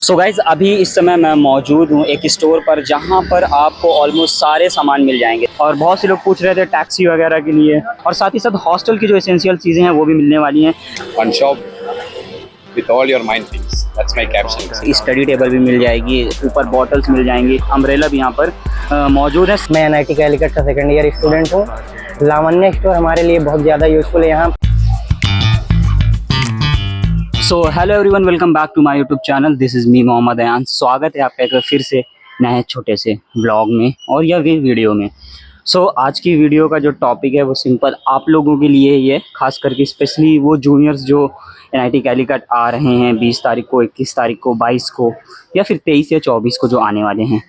So guys अभी इस समय मैं मौजूद हूँ एक स्टोर पर जहाँ पर आपको ऑलमोस्ट सारे सामान मिल जाएंगे। और बहुत से लोग पूछ रहे थे टैक्सी वगैरह के लिए, और साथ ही साथ हॉस्टल की जो एसेंशियल चीज़ें हैं वो भी मिलने वाली हैं। One shop with all your mind things. That's my caption. Study table भी मिल जाएगी, ऊपर बॉटल्स मिल जाएंगी, अम्ब्रेला भी यहाँ पर मौजूद है। मैं NIT कैलिकट का सेकंड ईयर स्टूडेंट हूँ। लावण्य स्टोर हमारे लिए बहुत ज़्यादा यूज़फुल है यहाँ। So hello everyone, welcome back to my YouTube channel. This is me Mohammad Ayaan. स्वागत है आपका एक बार फिर से नए छोटे से ब्लॉग में और यह भी वीडियो में। सो आज की वीडियो का जो टॉपिक है वो सिंपल आप लोगों के लिए ही है, खास करके स्पेशली वो जूनियर्स जो NIT कैलिकट आ रहे हैं 20 तारीख को, 21 तारीख को, 22 को या फिर 23 या 24 को जो आने वाले हैं।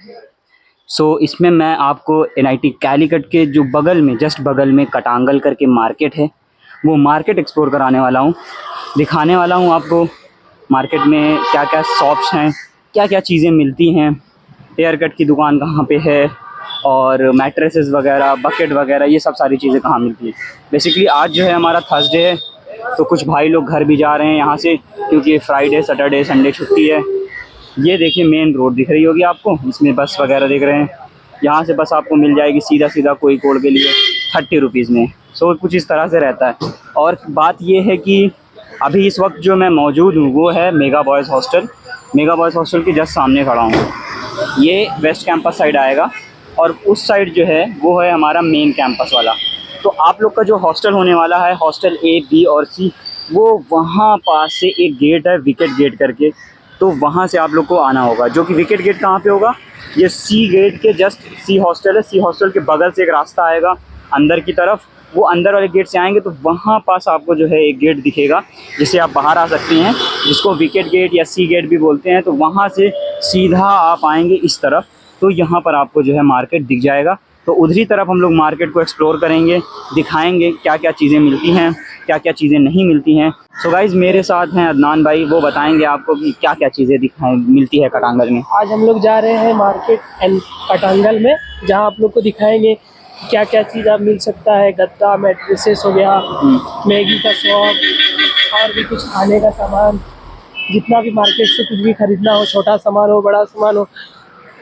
सो इसमें मैं आपको NIT कैलिकट के जो बगल में, जस्ट बगल में कटांगल करके मार्केट है, वो मार्केट एक्सप्लोर कराने वाला हूँ। दिखाने वाला हूँ आपको मार्केट में क्या क्या शॉप्स हैं, क्या क्या चीज़ें मिलती हैं, हेयर कट की दुकान कहाँ पे है, और मैट्रेसेस वगैरह, बकेट वगैरह, ये सब सारी चीज़ें कहाँ मिलती है। बेसिकली आज जो है हमारा थर्सडे है, तो कुछ भाई लोग घर भी जा रहे हैं यहाँ से, क्योंकि फ्राइडे सैटरडे संडे छुट्टी है। ये देखिए मेन रोड दिख रही होगी आपको, इसमें बस वगैरह दिख रहे हैं। यहाँ से बस आपको मिल जाएगी सीधा सीधा कोझिकोड के लिए 30 रुपीज़ में। सो कुछ इस तरह से रहता है। और बात ये है कि अभी इस वक्त जो मैं मौजूद हूँ वो है mega boys hostel. Mega boys hostel के जस्ट सामने खड़ा हूँ। ये वेस्ट कैंपस साइड आएगा और उस साइड जो है वो है हमारा मेन कैंपस वाला। तो आप लोग का जो हॉस्टल होने वाला है, हॉस्टल A, B और C, वो वहाँ पास से एक गेट है विकेट गेट करके, तो वहाँ से आप लोग को आना होगा। जो कि विकेट गेट कहाँ पे होगा, ये C गेट के जस्ट, C हॉस्टल है, C हॉस्टल के बगल से एक रास्ता आएगा अंदर की तरफ। वो अंदर वाले गेट से आएंगे तो वहाँ पास आपको जो है एक गेट दिखेगा जिससे आप बाहर आ सकते हैं, जिसको विकेट गेट या C गेट भी बोलते हैं। तो वहाँ से सीधा आप आएंगे इस तरफ, तो यहाँ पर आपको जो है मार्केट दिख जाएगा। तो उधरी तरफ हम लोग मार्केट को एक्सप्लोर करेंगे, दिखाएंगे क्या क्या चीज़ें मिलती हैं, क्या क्या चीज़ें नहीं मिलती हैं। सो गाइज़ मेरे साथ हैं अदनान भाई, वो बताएंगे आपको कि क्या क्या चीज़ें मिलती है कटांगल में। आज हम लोग जा रहे हैं मार्केट कटांगल में, जहाँ आप लोग को दिखाएंगे क्या क्या चीज़ आप मिल सकता है। गद्दा, मैट्रेसेस हो गया, मैगी का शॉप और भी कुछ खाने का सामान, जितना भी मार्केट से कुछ भी खरीदना हो, छोटा सामान हो बड़ा सामान हो,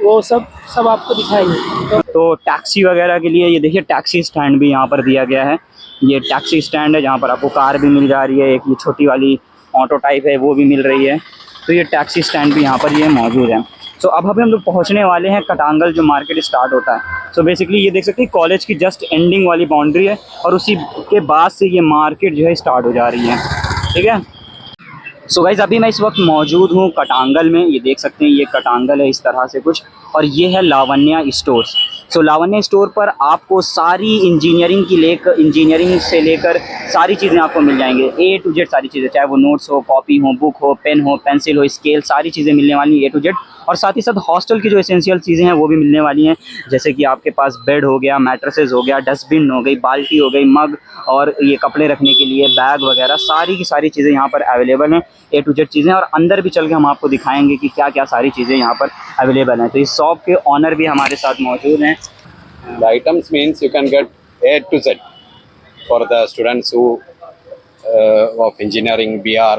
वो सब आपको दिखाएंगे। तो टैक्सी वगैरह के लिए ये देखिए टैक्सी स्टैंड भी यहाँ पर दिया गया है। ये टैक्सी स्टैंड है जहाँ पर आपको कार भी मिल जा रही है, एक ये छोटी वाली ऑटो टाइप है वो भी मिल रही है। तो ये टैक्सी स्टैंड भी यहाँ पर ये मौजूद है। सो अब हम लोग पहुँचने वाले हैं कटांगल, जो मार्केट स्टार्ट होता है। सो बेसिकली ये देख सकते हैं कॉलेज की जस्ट एंडिंग वाली बाउंड्री है, और उसी के बाद से ये मार्केट जो है स्टार्ट हो जा रही है। ठीक है। सो गाइज़ अभी मैं इस वक्त मौजूद हूँ कटांगल में। ये देख सकते हैं ये कटांगल है इस तरह से कुछ, और ये है लावण्या स्टोर्स। सो लावण्या स्टोर पर आपको सारी इंजीनियरिंग से लेकर सारी चीज़ें आपको मिल जाएंगे, A to Z सारी चीज़ें, चाहे वो नोट्स हो, कॉपी हो, बुक हो, पेन हो, पेंसिल हो, स्केल, सारी चीज़ें मिलने वाली हैं A to Z। और साथ ही साथ हॉस्टल की जो एसेंशियल चीज़ें हैं वो भी मिलने वाली हैं, जैसे कि आपके पास बेड हो गया, मैट्रेसेस हो गया, डस्टबिन हो गई, बाल्टी हो गई, मग, और ये कपड़े रखने के लिए बैग वगैरह, सारी की सारी चीज़ें यहाँ पर अवेलेबल हैं, A to Z चीज़ें। और अंदर भी चल के हम आपको दिखाएंगे कि क्या क्या सारी चीज़ें यहाँ पर अवेलेबल हैं। तो इस शॉप के ऑनर भी हमारे साथ मौजूद हैं। The items means you can get A to Z for the students who of engineering, BR,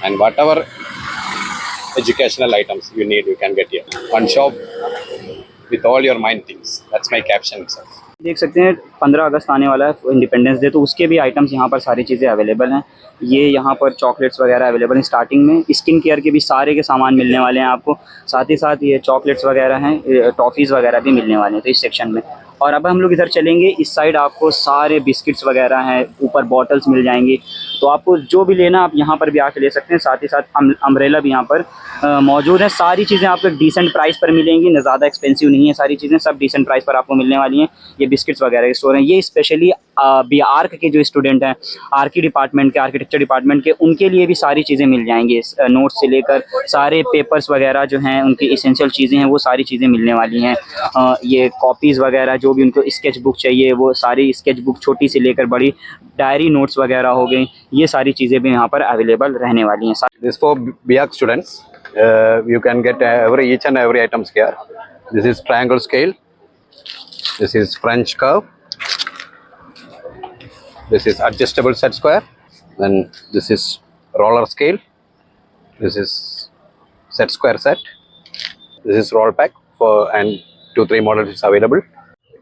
and whatever educational items you need, you can get here. One shop with all your mind things. That's my caption itself. देख सकते हैं 15 अगस्त आने वाला है, independence day, तो उसके भी items यहाँ पर सारी चीज़ें अवेलेबल हैं। ये यहाँ पर चॉकलेट्स वगैरह अवेलेबल हैं। स्टार्टिंग में स्किन केयर के भी सारे के सामान मिलने वाले हैं आपको, साथ ही साथ ये चॉकलेट्स वगैरह हैं, टॉफ़ीज़ वगैरह भी मिलने वाले हैं तो इस सेक्शन में। और अब हम लोग इधर चलेंगे, इस साइड आपको सारे बिस्किट्स वगैरह हैं, ऊपर बॉटल्स मिल जाएंगी। तो आपको जो भी लेना आप यहाँ पर भी आके ले सकते हैं। साथ ही साथ अम्ब्रेला भी यहाँ पर मौजूद है। सारी चीज़ें आपको एक डिसेंट प्राइस पर मिलेंगी, ना ज़्यादा एक्सपेंसिव नहीं है, सारी चीज़ें सब डिसेंट प्राइस पर आपको मिलने वाली हैं। ये बिस्किट्स वगैरह के स्टोर हैं। ये स्पेशली BARC के जो स्टूडेंट हैं, आर्की डिपार्टमेंट के, आर्किटेक्चर डिपार्टमेंट के, उनके लिए भी सारी चीज़ें मिल जाएंगी। नोट्स से लेकर सारे पेपर्स वगैरह जो हैं, उनकी इसेंशियल चीज़ें हैं, वो सारी चीज़ें मिलने वाली हैं। ये कॉपीज़ वगैरह, जो भी उनको स्केच बुक चाहिए, वो सारी स्केच बुक छोटी से लेकर बड़ी, डायरी नोट्स वगैरह हो गई, ये सारी चीज़ें भी यहाँ पर अवेलेबल रहने वाली हैं। This for BR students. You can get each and every items here. This is triangle scale. This is French curve. This is adjustable set square. Then this is roller scale. This is set square set. This is roll pack for and 2-3 models is available.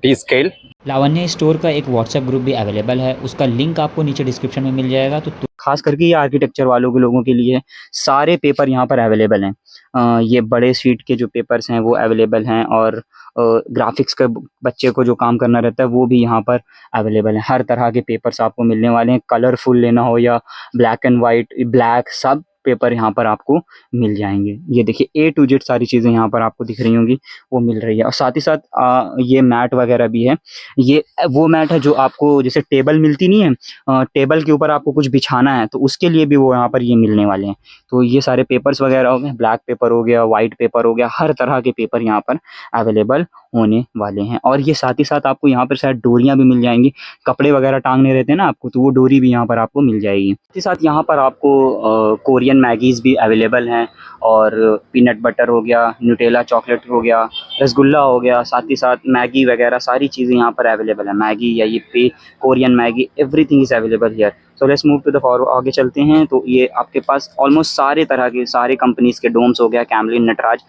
T scale. Lavanya store का एक WhatsApp group भी available है, उसका link आपको नीचे description में मिल जाएगा। तो खास करके ये आर्किटेक्चर वालों के लोगों के लिए सारे पेपर यहाँ पर अवेलेबल हैं। ये बड़े शीट के जो पेपर्स हैं वो अवेलेबल हैं, और ग्राफिक्स का बच्चे को जो काम करना रहता है वो भी यहाँ पर अवेलेबल है। हर तरह के पेपर्स आपको मिलने वाले हैं, कलरफुल लेना हो या ब्लैक एंड वाइट, ब्लैक, सब पेपर यहाँ पर आपको मिल जाएंगे। ये देखिए A to Z सारी चीज़ें यहाँ पर आपको दिख रही होंगी, वो मिल रही है। और साथ ही साथ ये मैट वगैरह भी है। ये वो मैट है जो आपको जैसे टेबल मिलती नहीं है, टेबल के ऊपर आपको कुछ बिछाना है तो उसके लिए भी वो यहाँ पर ये मिलने वाले हैं। तो ये सारे पेपर्स वगैरह हो गए, ब्लैक पेपर हो गया, वाइट पेपर हो गया, हर तरह के पेपर यहाँ पर अवेलेबल होने वाले हैं। और ये साथ ही साथ आपको यहाँ पर शायद डोरियाँ भी मिल जाएंगी, कपड़े वगैरह टांगने रहते हैं ना आपको, तो वो डोरी भी यहाँ पर आपको मिल जाएगी। साथ ही साथ यहाँ पर आपको कोरियन मैगीज़ भी अवेलेबल हैं, और पीनट बटर हो गया, न्यूटेला चॉकलेट हो गया, रसगुल्ला हो गया, साथ ही साथ मैगी वगैरह सारी चीज़ें यहाँ पर अवेलेबल है। मैगी या ये Korean Maggi, everything is available here. So let's move to the forward, आगे चलते हैं। तो ये आपके पास ऑलमोस्ट सारे तरह के, सारे कंपनीज़ के डोम्स हो गया, कैमलिन, नटराज,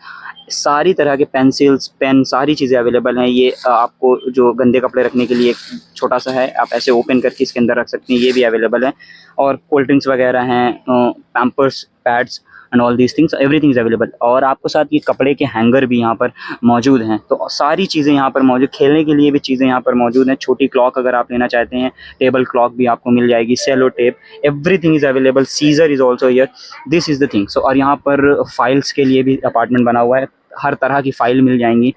सारी तरह के पेंसिल्स, पेन, सारी चीज़ें अवेलेबल हैं। ये आपको जो गंदे कपड़े रखने के लिए एक छोटा सा है, आप ऐसे ओपन करके इसके अंदर रख सकते हैं, ये भी अवेलेबल है। और कोल्ड ड्रिंक्स वगैरह हैं, Pampers, pads and all these things, everything is available. और आपको साथ ये कपड़े के हैंगर भी यहाँ पर मौजूद हैं। तो सारी चीज़ें यहाँ पर मौजूद, खेलने के लिए भी चीज़ें यहाँ पर मौजूद हैं। छोटी क्लॉक अगर आप लेना चाहते हैं, टेबल क्लॉक भी आपको मिल जाएगी, cello tape, everything is available. Scissor is also here, this is the thing. So और यहाँ पर फाइल्स के लिए भी अपार्टमेंट बना हुआ है, हर तरह की फ़ाइल मिल जाएंगी।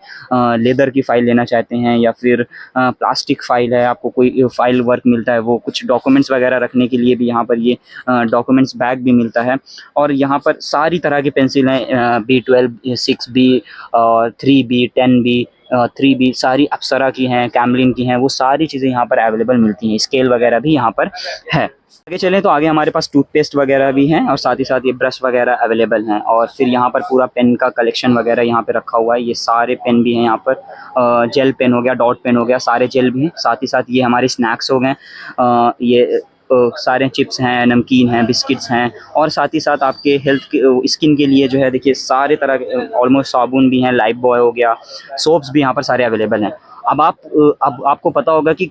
लेदर की फ़ाइल लेना चाहते हैं या फिर प्लास्टिक फ़ाइल है, आपको कोई फ़ाइल वर्क मिलता है, वो कुछ डॉक्यूमेंट्स वगैरह रखने के लिए भी यहाँ पर ये डॉक्यूमेंट्स बैग भी मिलता है। और यहाँ पर सारी तरह की पेंसिल हैं, B12, 6B और 3B, 10B, 3B, सारी अप्सरा की हैं, कैमलिन की हैं, वो सारी चीज़ें यहाँ पर अवेलेबल मिलती हैं। स्केल वगैरह भी यहाँ पर है। आगे चलें तो आगे हमारे पास टूथपेस्ट वगैरह भी हैं, और साथ ही साथ ये ब्रश वगैरह अवेलेबल हैं। और फिर यहाँ पर पूरा पेन का कलेक्शन वगैरह यहाँ पे रखा हुआ है। ये सारे पेन भी हैं यहाँ पर, जेल पेन हो गया, डॉट पेन हो गया, सारे जेल भी हैं। साथ ही साथ ये हमारे स्नैक्स हो गए, ये सारे चिप्स हैं, नमकीन हैं, बिस्किट्स हैं। और साथ ही साथ आपके हेल्थ के, स्किन के लिए जो है देखिए सारे तरह के ऑलमोस्ट साबुन भी हैं, लाइफ बॉय हो गया, सोप्स भी यहाँ पर सारे अवेलेबल हैं। अब आपको पता होगा कि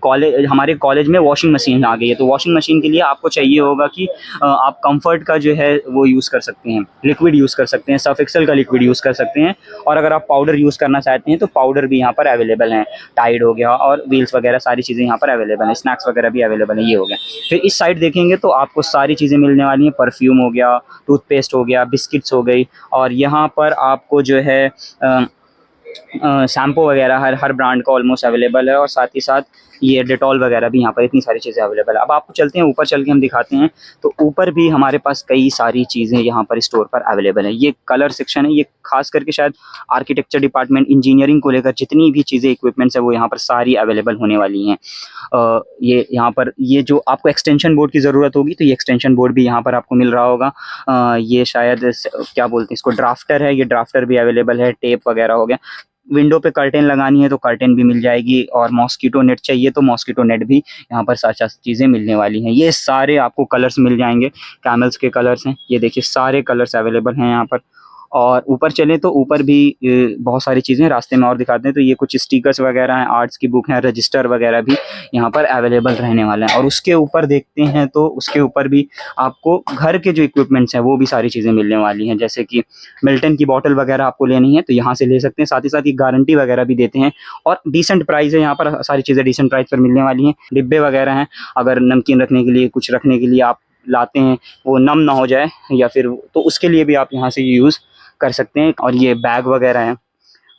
हमारे कॉलेज में वॉशिंग मशीन आ गई है। तो वॉशिंग मशीन के लिए आपको चाहिए होगा कि आप कंफर्ट का जो है वो यूज़ कर सकते हैं, लिक्विड यूज़ कर सकते हैं, सर्फ एक्सेल का लिक्विड यूज़ कर सकते हैं। और अगर आप पाउडर यूज़ करना चाहते हैं तो पाउडर भी यहाँ पर अवेलेबल हैं, टाइड हो गया और व्हील्स वगैरह सारी चीज़ें यहाँ पर अवेलेबल हैं, स्नैक्स वगैरह भी अवेलेबल है। ये हो गया। फिर इस साइड देखेंगे तो आपको सारी चीज़ें मिलने वाली हैं, परफ्यूम हो गया, टूथपेस्ट हो गया, बिस्किट्स हो गई, और यहाँ पर आपको जो है शैम्पू वगैरह हर ब्रांड का ऑलमोस्ट अवेलेबल है। और साथ ही साथ ये डेटॉल वगैरह भी यहाँ पर, इतनी सारी चीज़ें अवेलेबल है। अब आपको चलते हैं ऊपर, चल के हम दिखाते हैं। तो ऊपर भी हमारे पास कई सारी चीज़ें यहाँ पर स्टोर पर अवेलेबल है। ये कलर सेक्शन है, ये खास करके शायद आर्किटेक्चर डिपार्टमेंट, इंजीनियरिंग को लेकर जितनी भी चीज़ें, इक्विपमेंट्स है, वो यहाँ पर सारी अवेलेबल होने वाली हैं। ये यहाँ पर ये जो आपको एक्सटेंशन बोर्ड की ज़रूरत होगी तो ये एक्सटेंशन बोर्ड भी यहाँ पर आपको मिल रहा होगा। ये शायद क्या बोलते हैं इसको, ड्राफ्टर है, ये ड्राफ्टर भी अवेलेबल है। टेप वगैरह हो गया, विंडो पे कर्टेन लगानी है तो कर्टेन भी मिल जाएगी, और मॉस्किटो नेट चाहिए तो मॉस्किटो नेट भी यहाँ पर सारी चीज़ें मिलने वाली हैं। ये सारे आपको कलर्स मिल जाएंगे, कैमल्स के कलर्स हैं, ये देखिए सारे कलर्स अवेलेबल हैं यहाँ पर। और ऊपर चलें तो ऊपर भी बहुत सारी चीज़ें रास्ते में और दिखाते हैं। तो ये कुछ स्टिकर्स वगैरह हैं, आर्ट्स की बुक हैं, रजिस्टर वगैरह भी यहाँ पर अवेलेबल रहने वाले हैं। और उसके ऊपर देखते हैं तो उसके ऊपर भी आपको घर के जो इक्विपमेंट्स हैं वो भी सारी चीज़ें मिलने वाली हैं। जैसे कि मिल्टन की बॉटल वगैरह आपको लेनी है तो यहाँ से ले सकते हैं। साथ ही साथ ये गारंटी वगैरह भी देते हैं, और डिसेंट प्राइस है यहाँ पर, सारी चीज़ें डिसेंट प्राइस पर मिलने वाली हैं। डिब्बे वगैरह हैं, अगर नमकीन रखने के लिए, कुछ रखने के लिए आप लाते हैं, वो नम ना हो जाए या फिर, तो उसके लिए भी आप यहाँ से यूज़ कर सकते हैं। और ये बैग वगैरह हैं,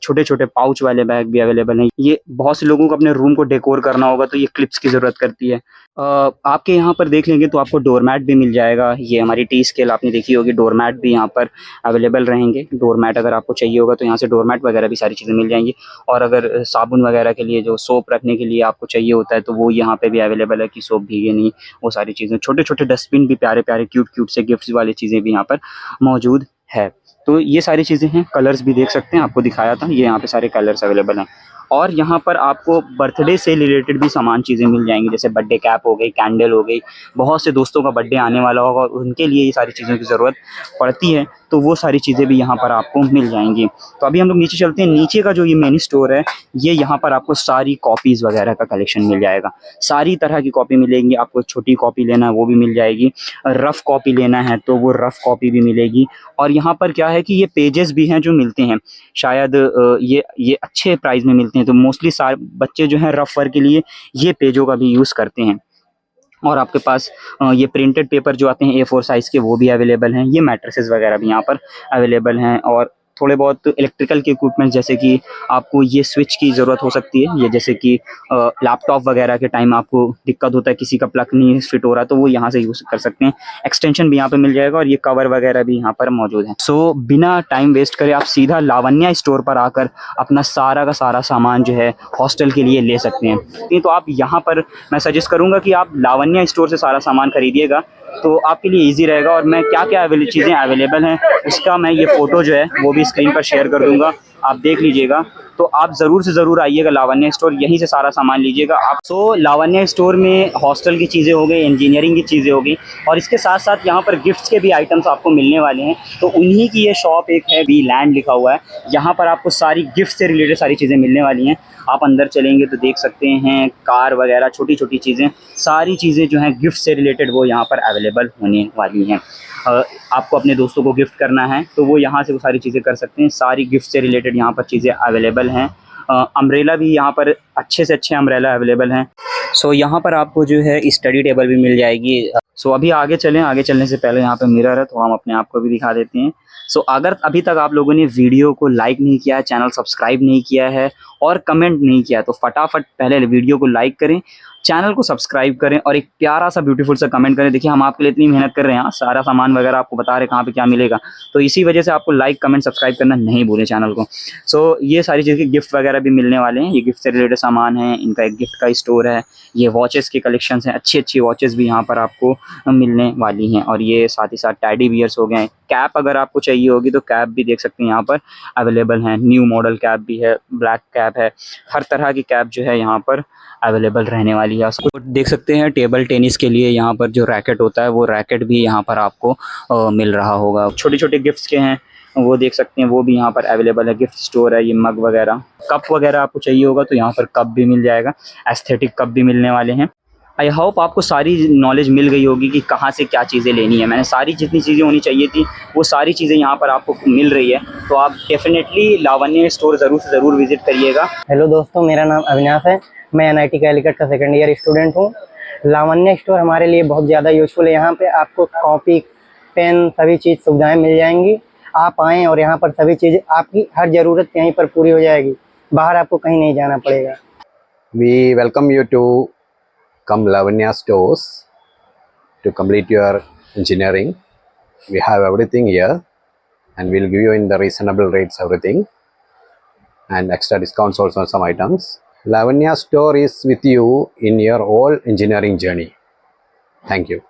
छोटे छोटे पाउच वाले बैग भी अवेलेबल हैं। ये बहुत से लोगों को अपने रूम को डेकोर करना होगा तो ये क्लिप्स की ज़रूरत करती है। आपके यहाँ पर देख लेंगे तो आपको डोरमैट भी मिल जाएगा। ये हमारी टी स्केल आपने देखी होगी, डोरमैट भी यहाँ पर अवेलेबल रहेंगे। डोरमैट अगर आपको चाहिए होगा तो यहाँ से डोरमैट वगैरह भी सारी चीज़ें मिल जाएंगी। और अगर साबुन वगैरह के लिए, जो सोप रखने के लिए आपको चाहिए होता है, तो वो यहाँ पे भी अवेलेबल है कि सोप भीगे नहीं, वो सारी चीज़ें। छोटे छोटे डस्टबिन भी, प्यारे प्यारे क्यूट क्यूट से गिफ्ट्स वाली चीज़ें भी यहाँ पर मौजूद है। तो ये सारी चीज़ें हैं। कलर्स भी देख सकते हैं, आपको दिखाया था, ये यहाँ पे सारे कलर्स अवेलेबल हैं। और यहाँ पर आपको बर्थडे से रिलेटेड भी सामान चीज़ें मिल जाएंगी, जैसे बर्थडे कैप हो गई, कैंडल हो गई। बहुत से दोस्तों का बर्थडे आने वाला होगा और उनके लिए ये सारी चीज़ों की ज़रूरत पड़ती है, तो वो सारी चीज़ें भी यहाँ पर आपको मिल जाएंगी। तो अभी हम लोग नीचे चलते हैं। नीचे का जो ये मेन स्टोर है, ये यहाँ पर आपको सारी कॉपीज़ वगैरह का कलेक्शन मिल जाएगा। सारी तरह की कॉपी मिलेंगी। आपको छोटी कॉपी लेना है वो भी मिल जाएगी, रफ़ कॉपी लेना है तो वो रफ़ कॉपी भी मिलेगी। और यहाँ पर क्या है कि ये पेजेस भी हैं जो मिलते हैं, शायद ये अच्छे प्राइस में मिलते हैं। तो मोस्टली सारे बच्चे जो हैं रफ़ वर्क के लिए ये पेजों का भी यूज़ करते हैं। और आपके पास ये प्रिंटेड पेपर जो आते हैं A4 साइज़ के, वो भी अवेलेबल हैं। ये मैट्रेसेस वगैरह भी यहाँ पर अवेलेबल हैं। और थोड़े बहुत इलेक्ट्रिकल के इक्विपमेंट, जैसे कि आपको ये स्विच की ज़रूरत हो सकती है, ये जैसे कि लैपटॉप वगैरह के टाइम आपको दिक्कत होता है, किसी का प्लग नहीं फिट हो रहा, तो वो यहाँ से यूज़ कर सकते हैं। एक्सटेंशन भी यहाँ पे मिल जाएगा और ये कवर वगैरह भी यहाँ पर मौजूद है। सो बिना टाइम वेस्ट करे आप सीधा लावण्या स्टोर पर आकर अपना सारा का सारा सामान जो है हॉस्टल के लिए ले सकते हैं। तो आप यहाँ पर मैं सजेस्ट करूँगा कि आप लावण्या स्टोर से सारा सामान खरीदिएगा, तो आपके लिए ईजी रहेगा। और मैं क्या क्या चीज़ें अवेलेबल हैं उसका मैं ये फ़ोटो जो है वो भी स्क्रीन पर शेयर कर दूंगा, आप देख लीजिएगा। तो आप ज़रूर से ज़रूर आइएगा लावण्या स्टोर, यहीं से सारा सामान लीजिएगा आप। सो लावण्या स्टोर में हॉस्टल की चीज़ें हो गई, इंजीनियरिंग की चीज़ें हो गई, और इसके साथ साथ यहाँ पर गिफ्ट्स के भी आइटम्स आपको मिलने वाले हैं। तो उन्हीं की ये शॉप एक है, वी लैंड लिखा हुआ है, यहाँ पर आपको सारी गिफ्ट से रिलेटेड सारी चीज़ें मिलने वाली हैं। आप अंदर चलेंगे तो देख सकते हैं कार वगैरह, छोटी छोटी चीज़ें, सारी चीज़ें जो हैं गिफ्ट से रिलेटेड वो यहाँ पर अवेलेबल होने वाली हैं। आपको अपने दोस्तों को गिफ्ट करना है तो वो यहाँ से वो सारी चीज़ें कर सकते हैं। सारी गिफ्ट से रिलेटेड यहाँ पर चीज़ें अवेलेबल हैं। अम्ब्रेला भी यहाँ पर अच्छे से अच्छे अम्ब्रेला अवेलेबल हैं। सो यहाँ पर आपको जो है स्टडी टेबल भी मिल जाएगी। सो अभी आगे चलें, आगे चलने से पहले यहाँ पे मिरर है, तो हम अपने आप को भी दिखा देते हैं। सो अगर अभी तक आप लोगों ने वीडियो को लाइक नहीं किया है, चैनल सब्सक्राइब नहीं किया है और कमेंट नहीं किया, तो फटाफट पहले वीडियो को लाइक करें, चैनल को सब्सक्राइब करें और एक प्यारा सा ब्यूटीफुल सा कमेंट करें। देखिए हम आपके लिए इतनी मेहनत कर रहे हैं, सारा सामान वगैरह आपको बता रहे हैं कहाँ पे क्या मिलेगा, तो इसी वजह से आपको लाइक कमेंट सब्सक्राइब करना नहीं भूलें चैनल को। सो ये सारी चीज़ें, गिफ्ट वगैरह भी मिलने वाले हैं, ये गिफ्ट से रिलेटेड सामान है, इनका एक गिफ्ट का स्टोर है, ये वॉचेस के कलेक्शन हैं, अच्छी अच्छी वॉचेस भी यहाँ पर आपको मिलने वाली हैं। और ये साथ ही साथ टैडी बियर्स हो गए, कैप अगर आपको चाहिए होगी तो कैप भी देख सकते हैं यहाँ पर अवेलेबल हैं। न्यू मॉडल कैप भी है, ब्लैक कैप है, हर तरह की कैप जो है यहाँ पर अवेलेबल रहने वाली है। उसको देख सकते हैं टेबल टेनिस के लिए यहाँ पर जो रैकेट होता है, वो रैकेट भी यहाँ पर आपको मिल रहा होगा। छोटे छोटे गिफ्ट्स के हैं वो देख सकते हैं, वो भी यहाँ पर अवेलेबल है। गिफ्ट स्टोर है, ये मग वगैरह, कप वगैरह आपको चाहिए होगा तो यहाँ पर कप भी मिल जाएगा, एस्थेटिक कप भी मिलने वाले हैं। आई होप आपको सारी नॉलेज मिल गई होगी कि कहाँ से क्या चीज़ें लेनी है। मैंने सारी जितनी चीज़ें होनी चाहिए थी वो सारी चीज़ें यहाँ पर आपको मिल रही है, तो आप डेफिनेटली लावण्या स्टोर ज़रूर से ज़रूर विजिट करिएगा। हेलो दोस्तों, मेरा नाम अविनाश है। मैं NIT कैलीकट का सेकंड ईयर स्टूडेंट हूँ। लावण्या स्टोर हमारे लिए बहुत ज़्यादा यूज़फुल है। यहाँ पे आपको कॉपी, पेन, सभी चीज़ सुविधाएं मिल जाएंगी। आप आएँ और यहाँ पर सभी चीज़, आपकी हर ज़रूरत यहीं पर पूरी हो जाएगी। बाहर आपको कहीं नहीं जाना पड़ेगा। We welcome you to come Lavanya stores to complete your engineering. We have everything here and we'll give you in the reasonable rates everything and extra discounts also on some items. Lavanya store is with you in your whole engineering journey. Thank you.